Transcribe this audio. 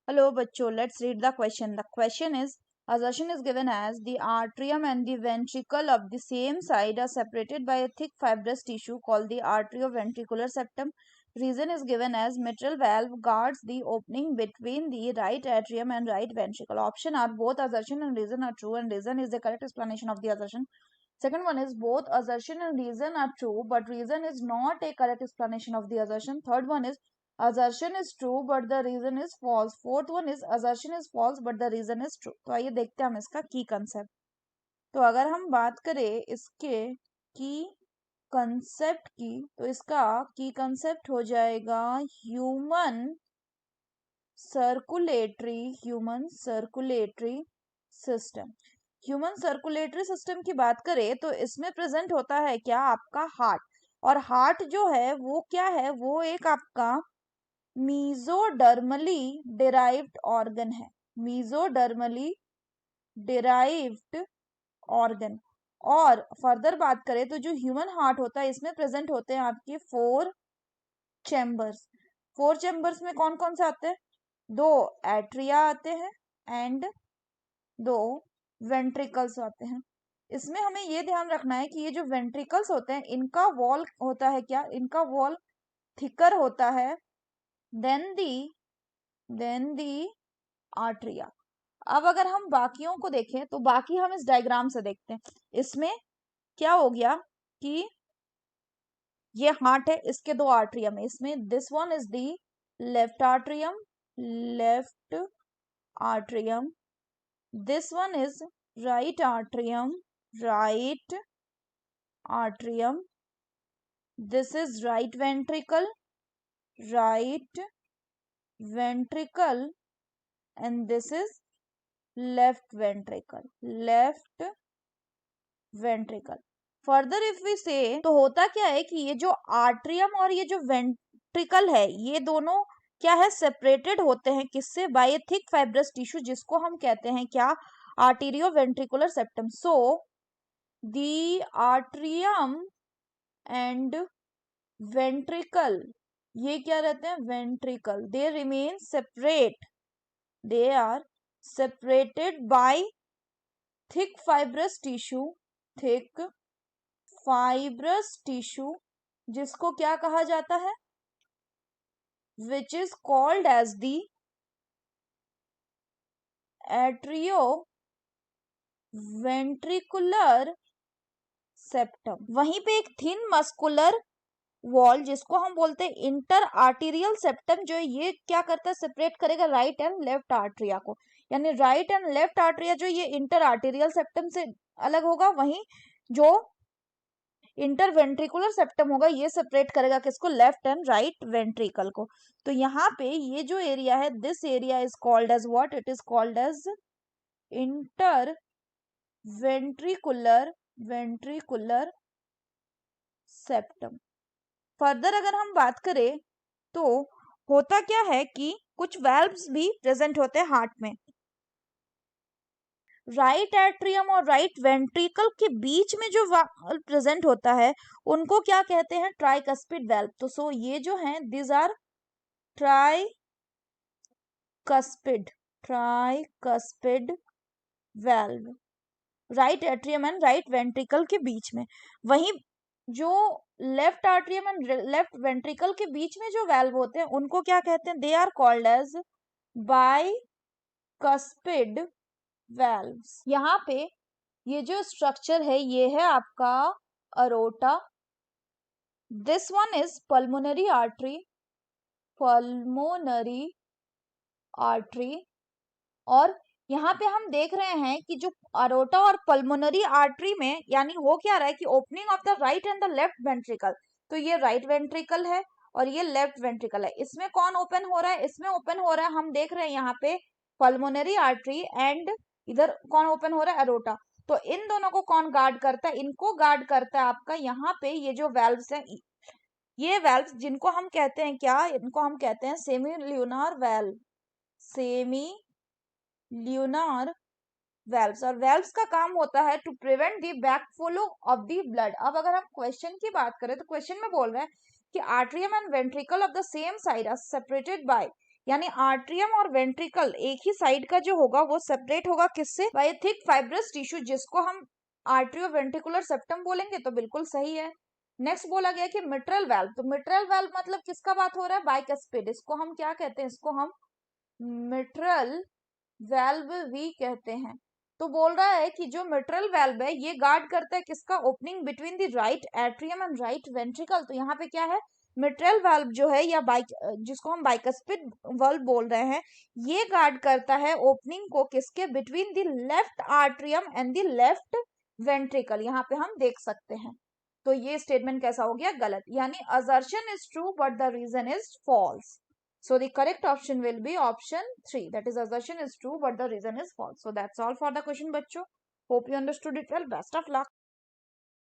Hello, bachcho. Let's read the question. The question is, assertion is given as the atrium and the ventricle of the same side are separated by a thick fibrous tissue called the arterioventricular septum. Reason is given as mitral valve guards the opening between the right atrium and right ventricle. Option are both assertion and reason are true, and reason is the correct explanation of the assertion. Second one is both assertion and reason are true, but reason is not a correct explanation of the assertion. Third one is assertion is true but the reason is false. Fourth one is assertion is false but the reason is true. तो आइए देखते हैं हम इसका की concept. तो अगर हम बात करें इसके की कंसेप्ट की, तो इसका की कंसेप्ट हो जाएगा human circulatory system. Human circulatory system की बात करें तो इसमें प्रेजेंट होता है क्या, आपका हार्ट. और हार्ट जो है वो क्या है, वो एक आपका मीजोडर्मली डिराइव्ड ऑर्गन है. Mesodermally derived organ. और फर्दर बात करें तो जो ह्यूमन हार्ट होता है इसमें प्रेजेंट होते हैं आपके 4 चैम्बर्स. 4 चैम्बर्स में कौन कौन से आते हैं, 2 एट्रिया आते हैं एंड 2 वेंट्रिकल्स आते हैं. इसमें हमें ये ध्यान रखना है कि ये जो वेंट्रिकल्स होते हैं इनका वॉल होता है क्या, इनका वॉल थिकर होता है देन दी आर्ट्रिया. अब अगर हम बाकियों को देखें तो बाकी हम इस डायग्राम से देखते हैं. इसमें क्या हो गया कि ये हार्ट है, इसके 2 आर्ट्रियम है. इसमें this one is the left atrium, this one is right atrium, this is right ventricle, and this is left ventricle. Further if we say तो होता क्या है कि ये जो आर्ट्रियम और ये जो वेंट्रिकल है ये दोनों क्या है, सेपरेटेड होते हैं किससे, by a thick fibrous tissue जिसको हम कहते हैं क्या, arterioventricular septum. So the atrium and ventricle, ये क्या रहते हैं, ventricle, they remain separate, they are separated by thick fibrous tissue जिसको क्या कहा जाता है, which is called as the atrioventricular septum. वहीं पे एक थिन मस्कुलर वॉल जिसको हम बोलते हैं इंटर आर्टीरियल सेप्टम, जो ये क्या करता है, सेपरेट करेगा राइट एंड लेफ्ट आर्टरिया को. यानी राइट एंड लेफ्ट आर्टरिया जो ये इंटर आर्टीरियल सेप्टम से अलग होगा, वहीं जो इंटरवेंट्रिकुलर सेप्टम होगा ये सेपरेट करेगा किसको, लेफ्ट एंड राइट वेंट्रिकल को. तो यहाँ पे ये जो एरिया है, this area is called as what, it is called as inter ventricular septum. Further अगर हम बात करें तो होता क्या है कि कुछ वेल्व्स भी प्रेजेंट होते हैं हार्ट में. राइट एट्रियम और राइट वेंट्रिकल के बीच में जो वाल्व प्रेजेंट होता है उनको क्या कहते हैं, ट्राइकस्पिड वेल्व. तो सो ये जो हैं this are tricuspid valve, right atrium and right ventricle के बीच में. वहीं जो left atrium and left ventricle के बीच में जो वेल्व होते हैं उनको क्या कहते हैं, they are called as bicuspid valves. यहाँ पे ये जो स्ट्रक्चर है ये है आपका aorta, this one is pulmonary artery, और यहाँ पे हम देख रहे हैं कि जो अरोटा और पल्मोनरी आर्टरी में यानी हो क्या रहा है कि opening of the right and the left ventricle, तो ये राइट वेंट्रिकल है और ये लेफ्ट वेंट्रिकल है. इसमें कौन ओपन हो रहा है, इसमें ओपन हो रहा है, हम देख रहे हैं यहाँ पे पल्मोनरी आर्टरी, एंड इधर कौन ओपन हो रहा है, अरोटा. तो इन दोनों को कौन गार्ड करता है, इनको गार्ड करता है आपका यहाँ पे ये जो वेल्व्स हैं, ये वेल्व्स जिनको हम कहते हैं क्या, इनको हम कहते हैं सेमी ल्यूनार वेल्व्स. और वेल्व्स का काम होता है to prevent the backflow of the blood. अब अगर हम क्वेश्चन की बात करें तो क्वेश्चन में बोल रहे हैं कि atrium and ventricle of the same side are separated by यानी आर्ट्रियम और वेंट्रिकल एक ही साइड का जो होगा वो सेपरेट होगा किससे, बाय थिक फाइब्रस टिश्यू, जिसको हम आर्ट्रियो वेंट्रिकुलर सेप्टम बोलेंगे। तो बिल्कुल सही है। नेक्स्ट बोला गया कि मिट्रल वाल्व, तो मिट्रल वाल्व मतलब किसका बात हो रहा है, बाइकस्पिड, इसको हम क्या कहते हैं, इसको हम मिट्रल वाल्व भी कहते हैं। तो बोल रहा है कि जो मिट्रल वाल्व है ये गार्ड करता है किसका, opening between the right atrium and right ventricle. तो यहाँ पे क्या है, मिट्रल वाल्व जो है या जिसको हम बाइकस्पिड वाल्व बोल रहे हैं, ये गार्ड करता है ओपनिंग को किसके, between the left atrium and the left ventricle. यहाँ पे हम देख सकते हैं। तो ये स्टेटमेंट कैसा हो गया, गलत, यानी assertion is true but the reason is false. So the correct option will be option 3. That is, assertion is true but the reason is false. So that's all for the question, bachcho. Hope you understood it well. Best of luck.